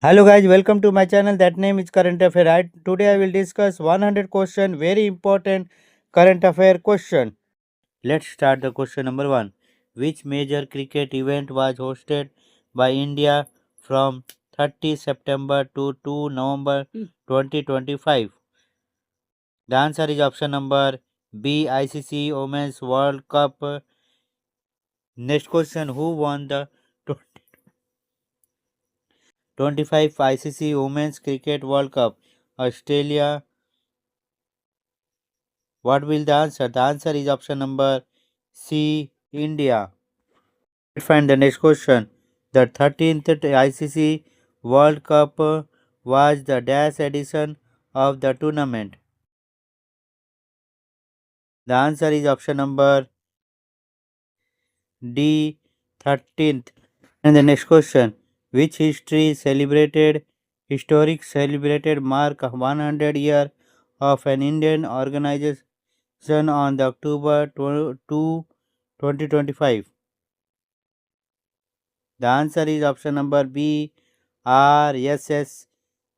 Hello guys, welcome to my channel. That name is Current Affair. Today I will discuss 100 question, very important current affair question. Let's start the question number 1. Which major cricket event was hosted by India from 30 September to 2 November 2025? The answer is option number B, ICC Women's World Cup. Next question, who won the 25 ICC Women's Cricket World Cup? Australia. What will the answer? The answer is option number C, India. Let's find the next question. The 13th ICC World Cup was the dash edition of the tournament. The answer is option number D, 13th. And the next question. Which historic celebrated mark 100 year of an Indian organization on the October 2025? The answer is option number B, RSS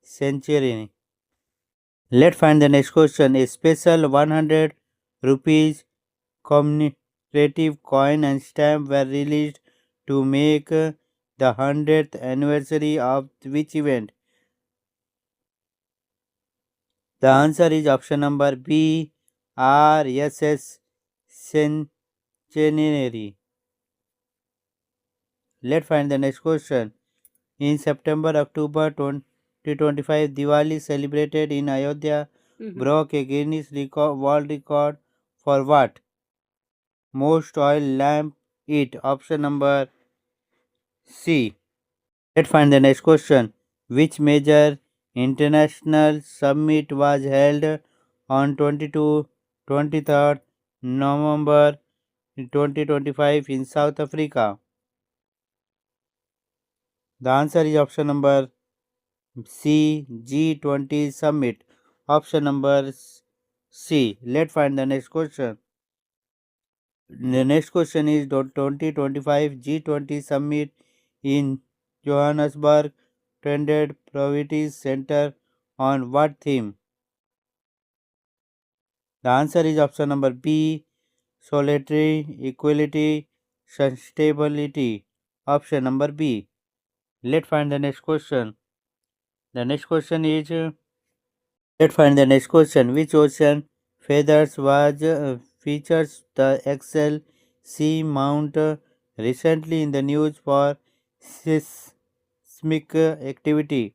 Century. Let's find the next question. A special 100 rupees commemorative coin and stamp were released to make the 100th anniversary of which event? The answer is option number B, RSS Centenary. Let's find the next question. In September October 2025, Diwali celebrated in Ayodhya broke a World Record for what? Most oil lamp it. Option number C. Let's find the next question. Which major international summit was held on 23rd November 2025 in South Africa? The answer is option number C, G20 summit. Option number C. Let's find the next question. The next question is the 2025 G20 summit in Johannesburg trended priorities center on what theme? The answer is option number B, solidarity, equality, sustainability. Option number B. Let's find the next question. The next question is let's find the next question. Which ocean feathers was features the Excel sea mount recently in the news for seismic activity?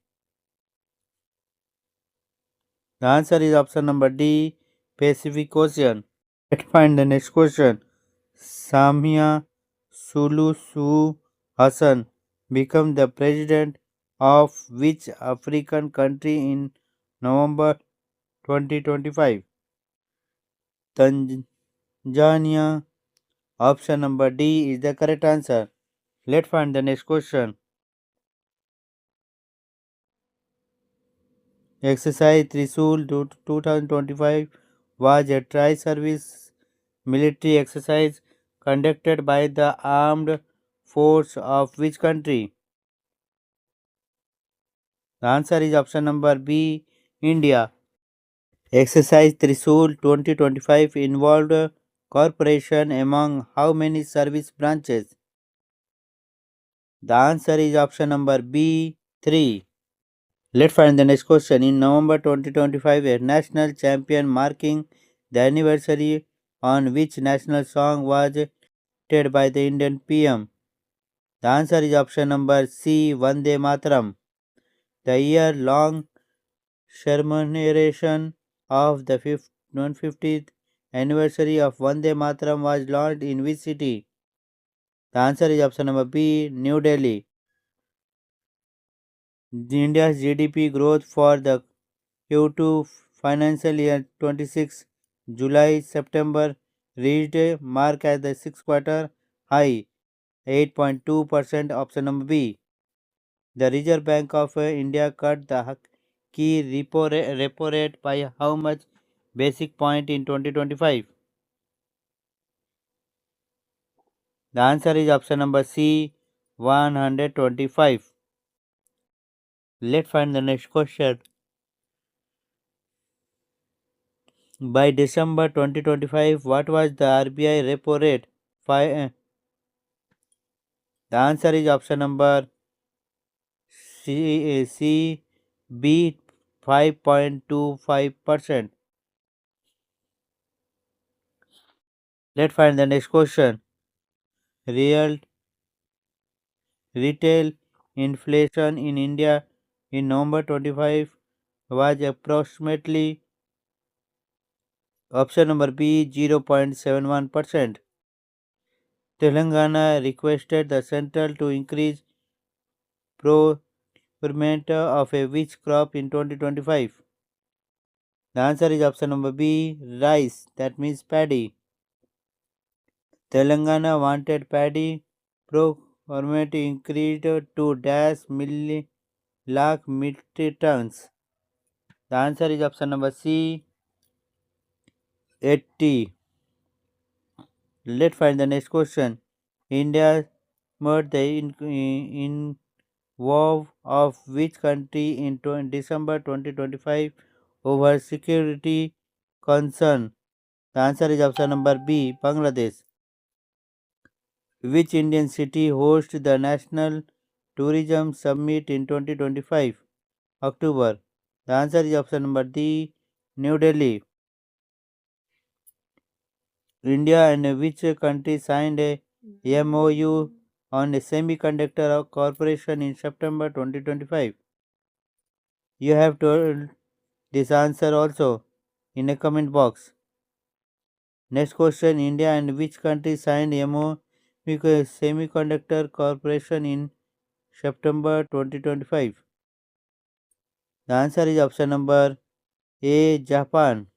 The answer is option number D, Pacific Ocean. Let's find the next question. Samia Suluhu Hassan became the president of which African country in November 2025? Tanzania. Option number D is the correct answer. Let's find the next question. Exercise Trisul 2025 was a tri-service military exercise conducted by the armed force of which country? The answer is option number B, India. Exercise Trisul 2025 involved cooperation among how many service branches? The answer is option number B, 3. Let's find the next question. In November 2025, a national champion marking the anniversary on which national song was played by the Indian PM? The answer is option number C, Vande Mataram. The year long commemoration of the 150th anniversary of Vande Mataram was launched in which city? The answer is option number B, New Delhi. India's GDP growth for the Q2 financial year 26 July September reached a mark at the 6th quarter high 8.2%. Option number B. The Reserve Bank of India cut the key repo rate by how much basic point in 2025? The answer is option number C, 125. Let's find the next question. By December 2025, what was the RBI repo rate? The answer is option number C B 5.25%. Let's find the next question. Real retail inflation in India in November 25 was approximately option number B 0.71%. Telangana requested the central to increase procurement of a which crop in 2025. The answer is option number B rice, that means paddy. Telangana wanted paddy procurement increased to dash lakh metric tons. The answer is option number C 80. Let's find the next question. India made the involve of which country in December 2025 over security concern? The answer is option number B Bangladesh. Which Indian city hosts the National Tourism Summit in 2025 October? The answer is option number D New Delhi. India and which country signed a MOU on a semiconductor corporation in September 2025? You have told this answer also in a comment box. Next question. India and which country signed MOU with a semiconductor corporation in September 2025? The answer is option number A Japan.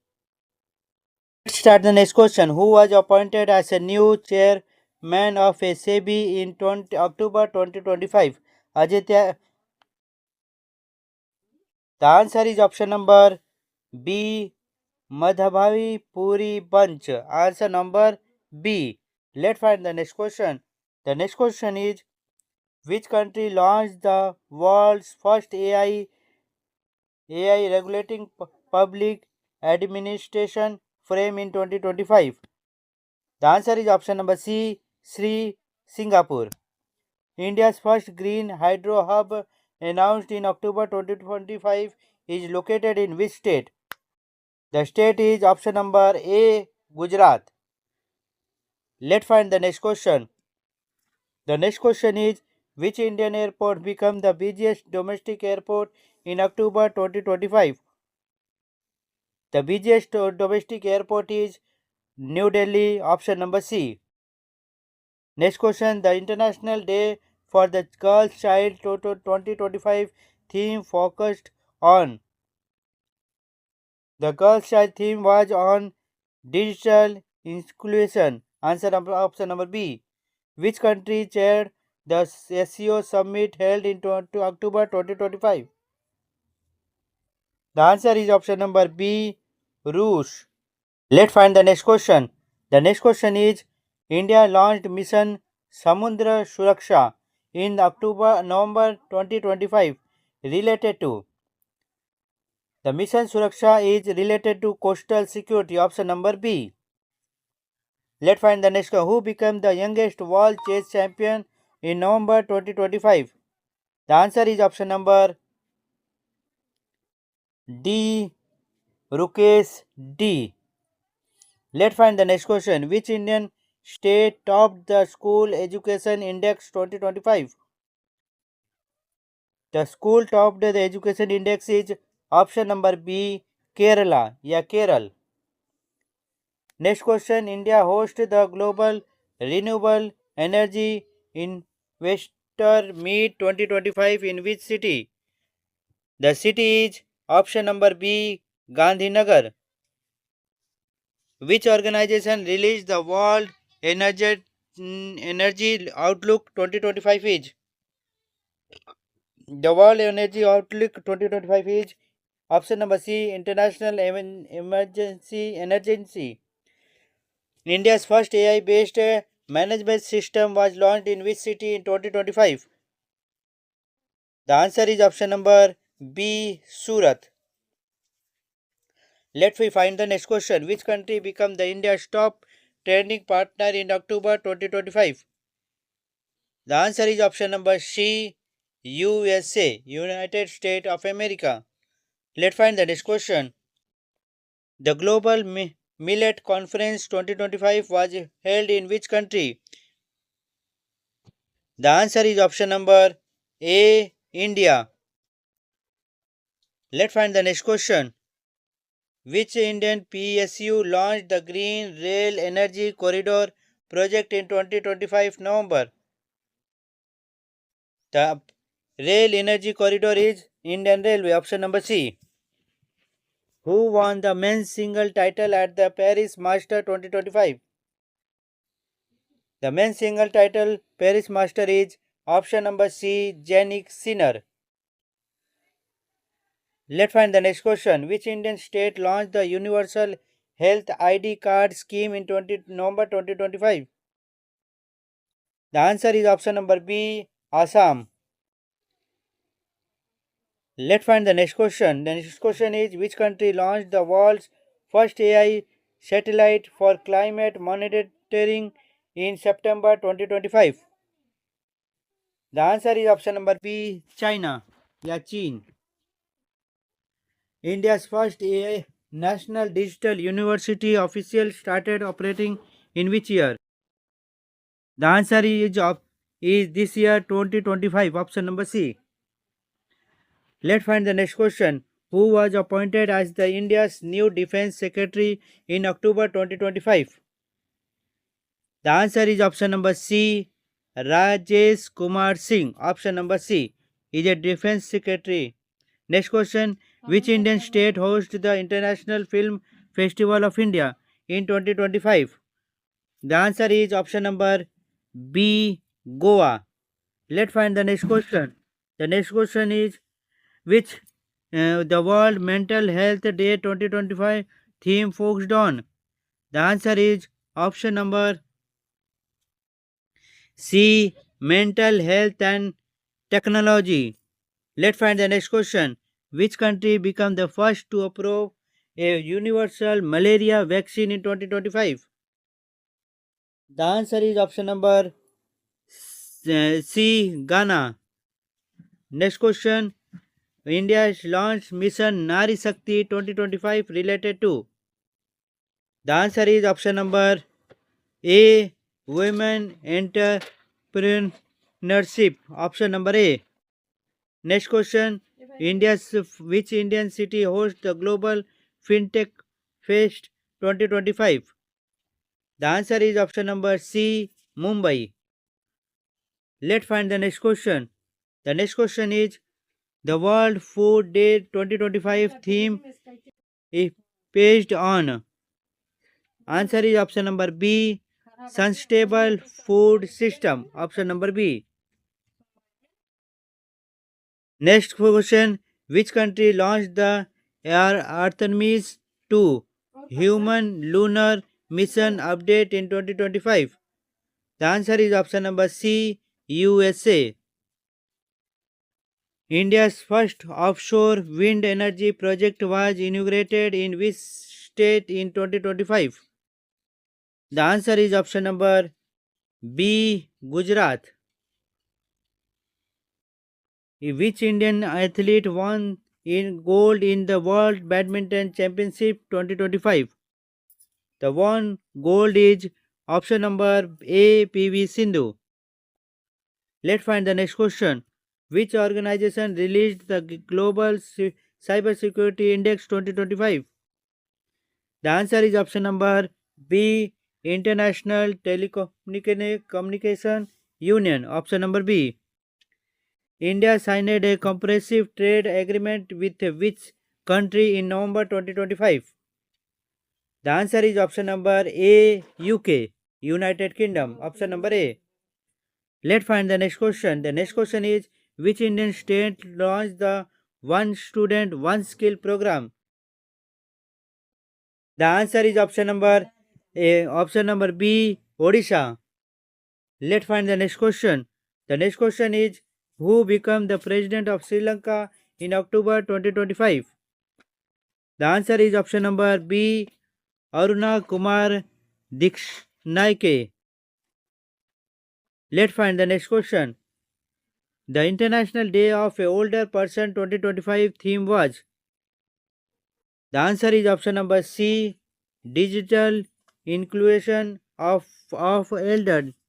Let's start the next question. Who was appointed as a new chairman of a SEBI in October 2025? Aditya. The answer is option number B Madhabavi Puri Bunch. Answer number B. Let's find the next question. The next question is which country launched the world's first AI regulating public administration frame in 2025? The answer is option number C Singapore. India's first green hydro hub announced in October 2025 is located in which state? The state is option number A Gujarat. Let's find the next question. The next question is which Indian airport became the busiest domestic airport in October 2025? The busiest domestic airport is New Delhi, option number C. Next question. The International Day for the Girl Child 2025 theme focused on. The Girl Child theme was on digital inclusion. Answer number option number B. Which country chaired the SEO summit held in October 2025? The answer is option number B Russia. Let's find the next question. The next question is India launched mission Samudra Suraksha in November 2025 related to. The mission Suraksha is related to coastal security, option number B. Let's find the next one. Who became the youngest world chess champion in November 2025? The answer is option number D. Rukesh D. Let's find the next question. Which Indian state topped the School Education Index 2025? The school topped the education index is option number B Kerala. Yeah, Kerala. Next question. India hosts the Global Renewable Energy Investor Meet 2025 in which city? The city is option number B Gandhinagar. Which organization released the World Energy Outlook 2025 is? The World Energy Outlook 2025 is option number C International Emergency Energy. India's first AI based management system was launched in which city in 2025? The answer is option number B, Surat. Let me find the next question. Which country became the India's top trading partner in October 2025? The answer is option number C, USA, United States of America. Let's find the next question. The Global Millet Conference 2025 was held in which country? The answer is option number A, India. Let's find the next question. Which Indian PSU launched the Green Rail Energy Corridor project in 2025 November? The Rail Energy Corridor is Indian Railway, option number C. Who won the men's single title at the Paris Master 2025? The men's single title Paris Master is option number C, Jannik Sinner. Let's find the next question. Which Indian state launched the Universal Health ID card scheme in November 2025? The answer is option number B, Assam. Let's find the next question. The next question is which country launched the world's first AI satellite for climate monitoring in September 2025? The answer is option number B, China. Yeah, China. India's first AI National Digital University official started operating in which year? The answer is this year 2025, option number C. Let's find the next question. Who was appointed as the India's new Defence Secretary in October 2025? The answer is option number C, Rajesh Kumar Singh. Option number C is a Defence Secretary. Next question. Which Indian state hosts the International Film Festival of India in 2025? The answer is option number B, Goa. Let's find the next question. The next question is which the World Mental Health Day 2025 theme focused on? The answer is option number C, mental health and technology. Let's find the next question. Which country became the first to approve a universal malaria vaccine in 2025? The answer is option number C, Ghana. Next question. India launched mission Nari Shakti 2025 related to? The answer is option number A, women entrepreneurship. Option number A. Next question. Which Indian city hosts the Global FinTech Fest 2025? The answer is option number C, Mumbai. Let's find the next question. The next question is the World Food Day 2025 theme is based on? Answer is option number B, sustainable food system. Option number B. Next question. Which country launched the Artemis 2 human lunar mission update in 2025? The answer is option number C, USA. India's first offshore wind energy project was inaugurated in which state in 2025? The answer is option number B, Gujarat. Which Indian athlete won in gold in the World Badminton Championship 2025? The won gold is option number A, PV Sindhu. Let's find the next question. Which organization released the Global Cybersecurity Index 2025? The answer is option number B, International Telecommunication Union. Option number B. India signed a comprehensive trade agreement with which country in November 2025? The answer is option number A, UK, United Kingdom. Option number A. Let's find the next question. The next question is which Indian state launched the One Student, One Skill program? The answer is option number A, option number B, Odisha. Let's find the next question. The next question is who became the president of Sri Lanka in October 2025? The answer is option number B. Aruna Kumar Dikshnaike. Let's find the next question. The International Day of a Older Person 2025 theme was. The answer is option number C. Digital inclusion of elderly.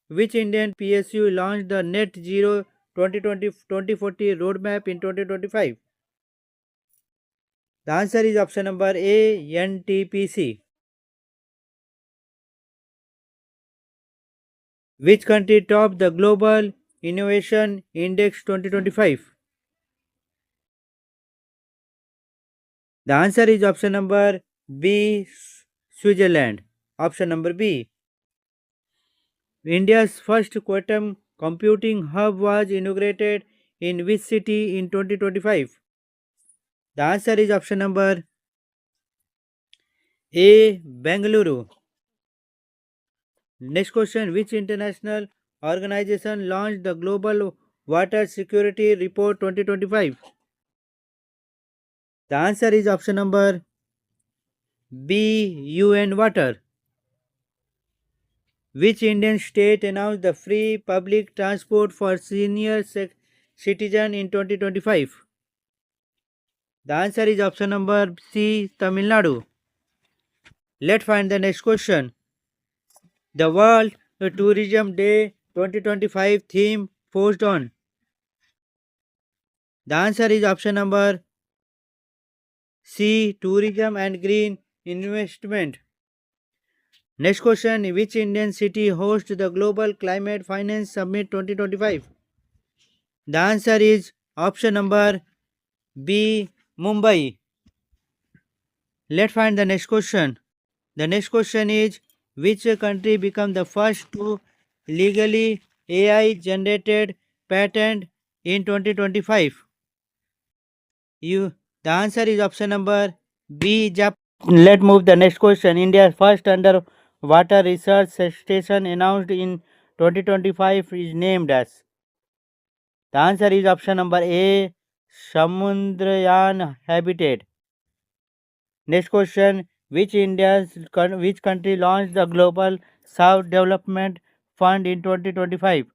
Which Indian PSU launched the Net Zero 2020-2040 roadmap in 2025? The answer is option number A. NTPC. Which country topped the Global Innovation Index 2025? The answer is option number B. Switzerland. Option number B. India's first quantum computing hub was inaugurated in which city in 2025? The answer is option number A. Bengaluru. Next question. Which international organization launched the Global Water Security Report 2025? The answer is option number B. UN Water. Which Indian state announced the free public transport for senior citizens in 2025? The answer is option number C. Tamil Nadu. Let's find the next question. The World Tourism Day 2025 theme posed on. The answer is option number C. Tourism and Green Investment. Next question. Which Indian city hosts the Global Climate Finance Summit 2025? The answer is option number B. Mumbai. Let's find the next question. The next question is which country became the first to legally AI generated patent in 2025? The answer is option number B. Japan. Let's move the next question. India's first underwater research station announced in 2025 is named as. The answer is option number A. Samundrayan Habitat. Next question. Which country launched the Global South Development Fund in 2025?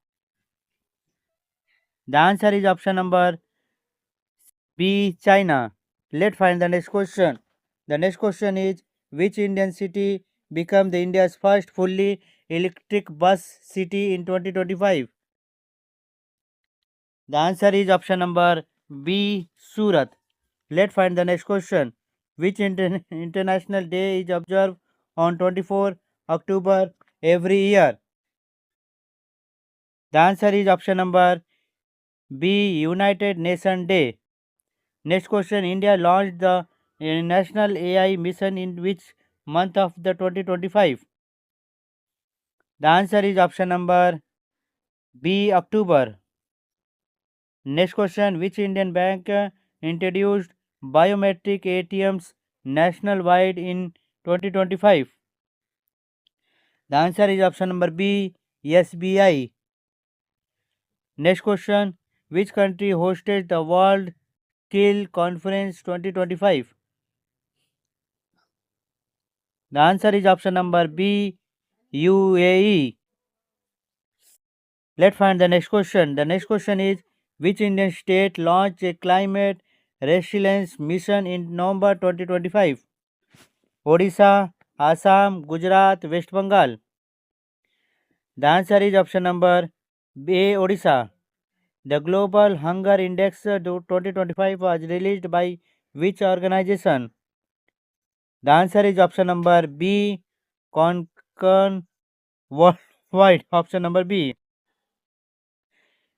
The answer is option number B. China. Let's find the next question. The next question is which Indian city became the India's first fully electric bus city in 2025? The answer is option number B. Surat. Let's find the next question. Which international day is observed on 24 October every year? The answer is option number B. United Nations Day. Next question. India launched the National AI Mission in which month of the 2025? The answer is option number B. October. Next question. Which Indian bank introduced biometric ATMs nationwide in 2025? The answer is option number B. SBI. Next question. Which country hosted the World Skill Conference 2025? The answer is option number B. UAE. Let's find the next question. The next question is which Indian state launched a climate resilience mission in November 2025? Odisha, Assam, Gujarat, West Bengal. The answer is option number A. Odisha. The Global Hunger Index 2025 was released by which organization? The answer is option number B. Concern Worldwide. Option number B.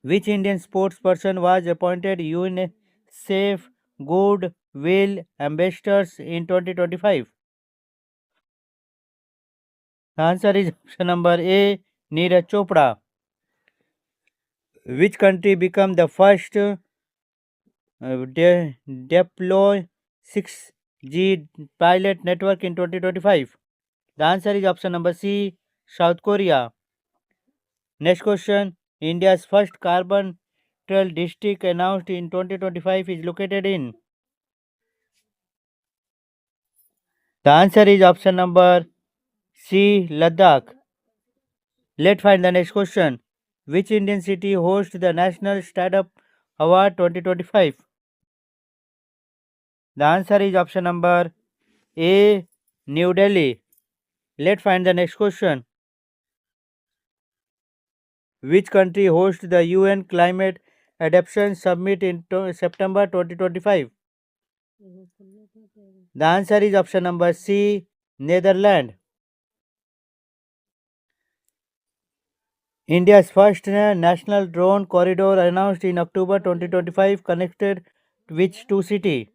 Which Indian sportsperson was appointed UNICEF Good Will Ambassadors in 2025? The answer is option number A. Neeraj Chopra. Which country became the first deploy 6G pilot network in 2025? The answer is option number C. South Korea. Next question. India's first carbon neutral district announced in 2025 is located in. The answer is option number C. Ladakh. Let's find the next question. Which Indian city hosts the National Startup Award 2025? The answer is option number A. New Delhi. Let's find the next question. Which country hosts the UN Climate Adaptation Summit in September 2025? The answer is option number C. Netherlands. India's first national drone corridor announced in October 2025 connected which two cities?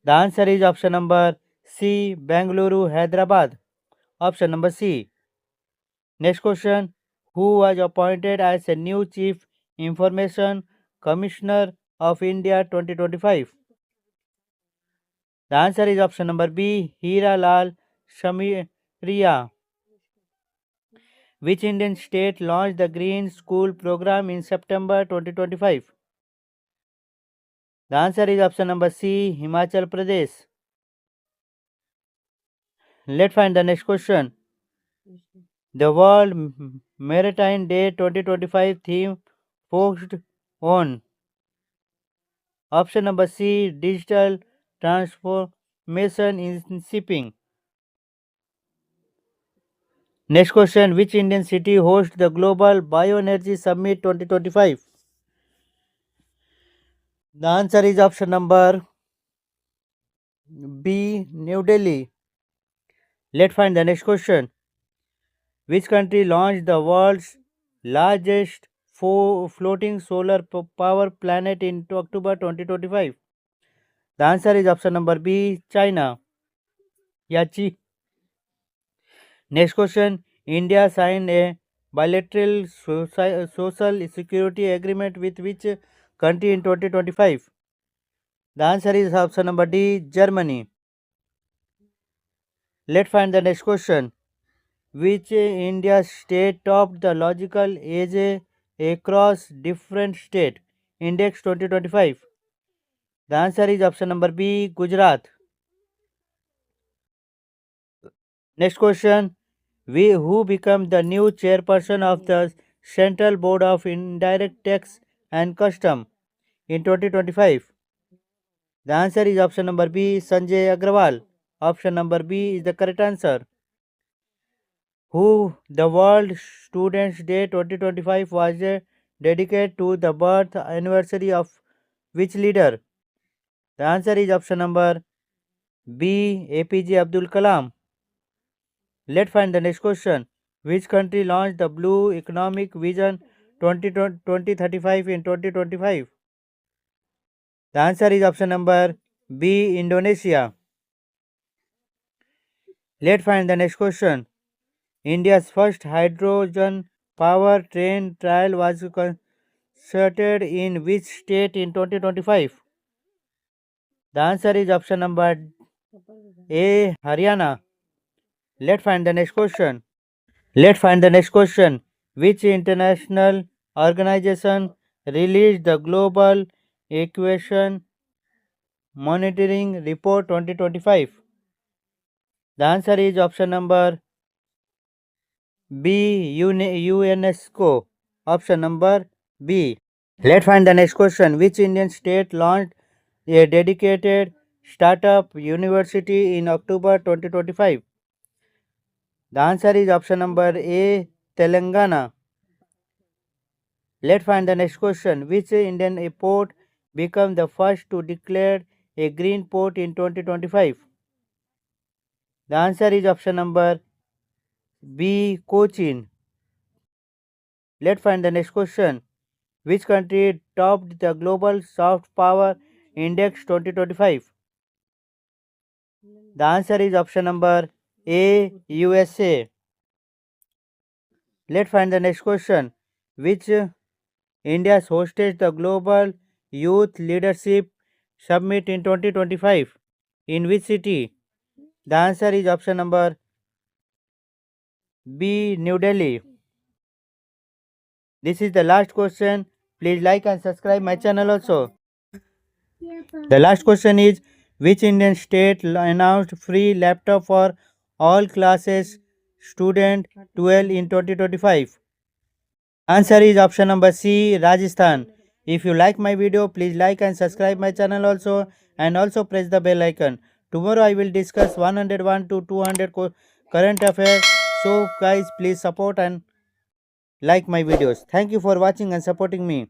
The answer is option number C. Bengaluru, Hyderabad. Option number C. Next question. Who was appointed as a new Chief Information Commissioner of India 2025? The answer is option number B. Hira Lal Shamiria. Which Indian state launched the Green School program in September 2025? The answer is option number C. Himachal Pradesh. Let's find the next question. The World Maritime Day 2025 theme focused on. Option number C. Digital transformation in shipping. Next question. Which Indian city hosts the Global Bioenergy Summit 2025? The answer is option number B. New Delhi. Let's find the next question. Which country launched the world's largest floating solar power planet in October 2025? The answer is option number B. China. Yachi. Next question. India signed a bilateral social security agreement with which country in 2025? The answer is option number D. Germany. Let's find the next question. Which India state topped the logical age across different state index 2025? The answer is option number B. Gujarat. Next question. Who become the new chairperson of the Central Board of Indirect Tax and Custom in 2025? The answer is option number B. Sanjay Agrawal. Option number B is the correct answer. Who the World Students Day 2025 was dedicated to the birth anniversary of which leader? The answer is option number B. APJ Abdul Kalam. Let's find the next question. Which country launched the Blue Economic Vision 2035 in 2025? The answer is option number B. Indonesia. Let's find the next question. India's first hydrogen power train trial was conducted in which state in 2025? The answer is option number A. Haryana. Let's find the next question. Which international organization released the Global Equation Monitoring Report 2025? The answer is option number B. UNESCO. Option number B. Let's find the next question. Which Indian state launched a dedicated startup university in October 2025? The answer is option number A. Telangana. Let's find the next question. Which Indian airport became the first to declare a green port in 2025? The answer is option number B. Cochin. Let's find the next question. Which country topped the Global Soft Power Index 2025? The answer is option number A. USA. Let's find the next question. Which India hosted the Global Youth Leadership Summit in 2025? In which city? The answer is option number B. New Delhi. This is the last question. Please like and subscribe my channel also. The last question is, which Indian state announced free laptop for all classes student 12 in 2025? Answer is option number C, Rajasthan. If you like my video, please like and subscribe my channel also, and also press the bell icon. Tomorrow I will discuss 101 to 200 current affairs. So guys, please support and like my videos. Thank you for watching and supporting me.